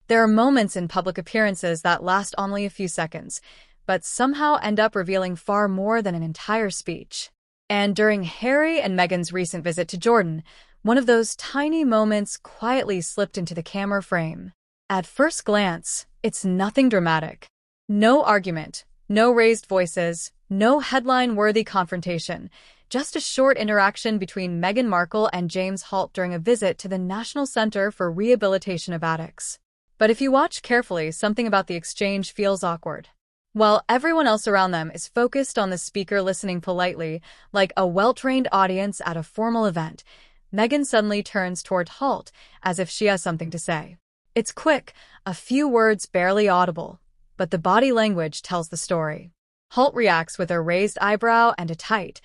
There are moments in public appearances that last only a few seconds, but somehow end up revealing far more than an entire speech. And during Harry and Meghan's recent visit to Jordan, one of those tiny moments quietly slipped into the camera frame. At first glance, it's nothing dramatic. No argument, no raised voices, no headline-worthy confrontation, just a short interaction between Meghan Markle and James Holt during a visit to the National Center for Rehabilitation of Addicts. But if you watch carefully, something about the exchange feels awkward. While everyone else around them is focused on the speaker listening politely, like a well-trained audience at a formal event, Meghan suddenly turns toward Holt, as if she has something to say. It's quick, a few words barely audible, but the body language tells the story. Holt reacts with a raised eyebrow and a tight,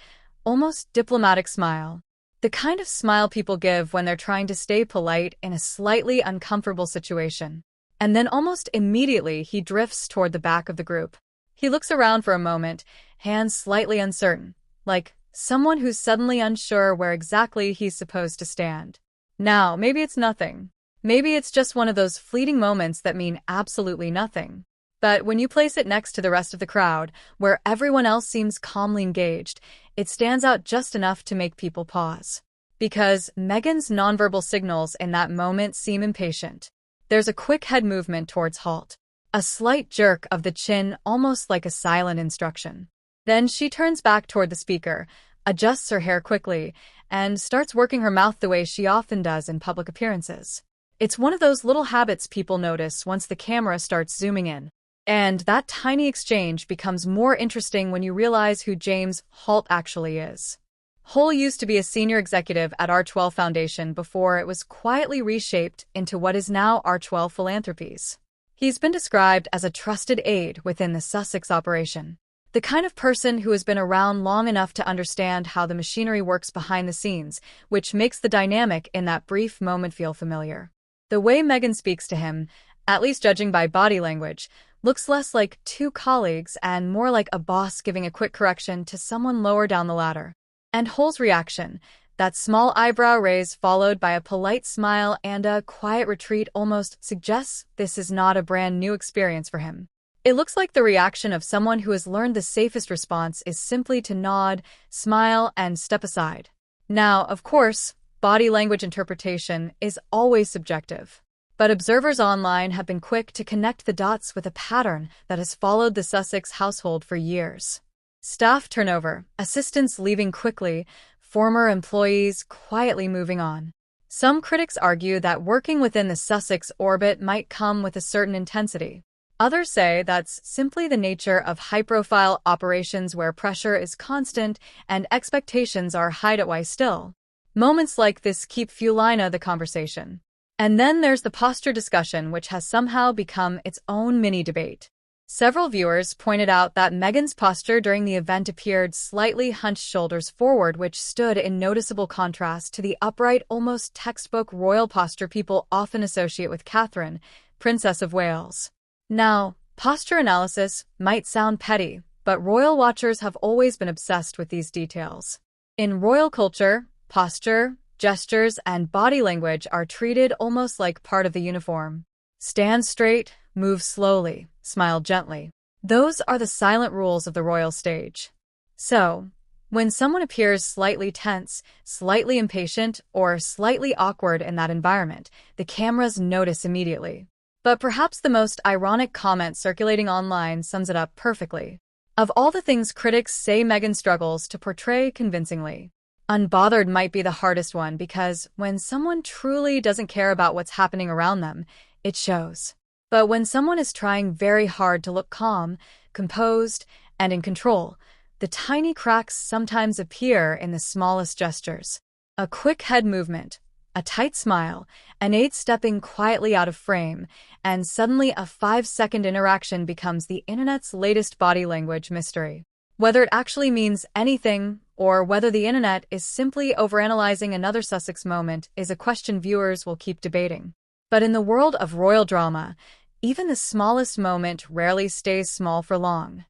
almost diplomatic smile. The kind of smile people give when they're trying to stay polite in a slightly uncomfortable situation. And then almost immediately he drifts toward the back of the group. He looks around for a moment, hands slightly uncertain, like someone who's suddenly unsure where exactly he's supposed to stand. Now, maybe it's nothing. Maybe it's just one of those fleeting moments that mean absolutely nothing. But when you place it next to the rest of the crowd, where everyone else seems calmly engaged, it stands out just enough to make people pause. Because Meghan's nonverbal signals in that moment seem impatient. There's a quick head movement towards Holt, a slight jerk of the chin, almost like a silent instruction. Then she turns back toward the speaker, adjusts her hair quickly, and starts working her mouth the way she often does in public appearances. It's one of those little habits people notice once the camera starts zooming in. And that tiny exchange becomes more interesting when you realize who James Holt actually is. Holt used to be a senior executive at Archwell Foundation before it was quietly reshaped into what is now Archwell Philanthropies. He's been described as a trusted aide within the Sussex operation, the kind of person who has been around long enough to understand how the machinery works behind the scenes, which makes the dynamic in that brief moment feel familiar. The way Meghan speaks to him, at least judging by body language, looks less like two colleagues and more like a boss giving a quick correction to someone lower down the ladder. And Holt's reaction, that small eyebrow raise followed by a polite smile and a quiet retreat, almost suggests this is not a brand new experience for him. It looks like the reaction of someone who has learned the safest response is simply to nod, smile, and step aside. Now, of course, body language interpretation is always subjective. But observers online have been quick to connect the dots with a pattern that has followed the Sussex household for years. Staff turnover, assistants leaving quickly, former employees quietly moving on. Some critics argue that working within the Sussex orbit might come with a certain intensity. Others say that's simply the nature of high-profile operations where pressure is constant and expectations are high. Still, moments like this keep fueling the conversation. And then there's the posture discussion, which has somehow become its own mini-debate. Several viewers pointed out that Meghan's posture during the event appeared slightly hunched, shoulders forward, which stood in noticeable contrast to the upright, almost textbook royal posture people often associate with Catherine, Princess of Wales. Now, posture analysis might sound petty, but royal watchers have always been obsessed with these details. In royal culture, posture, gestures, and body language are treated almost like part of the uniform. Stand straight, move slowly, smile gently. Those are the silent rules of the royal stage. So, when someone appears slightly tense, slightly impatient, or slightly awkward in that environment, the cameras notice immediately. But perhaps the most ironic comment circulating online sums it up perfectly. Of all the things critics say Meghan struggles to portray convincingly, unbothered might be the hardest one, because when someone truly doesn't care about what's happening around them, it shows. But when someone is trying very hard to look calm, composed, and in control, the tiny cracks sometimes appear in the smallest gestures. A quick head movement, a tight smile, an aide stepping quietly out of frame, and suddenly a 5-second interaction becomes the internet's latest body language mystery. Whether it actually means anything, or whether the internet is simply overanalyzing another Sussex moment, is a question viewers will keep debating. But in the world of royal drama, even the smallest moment rarely stays small for long.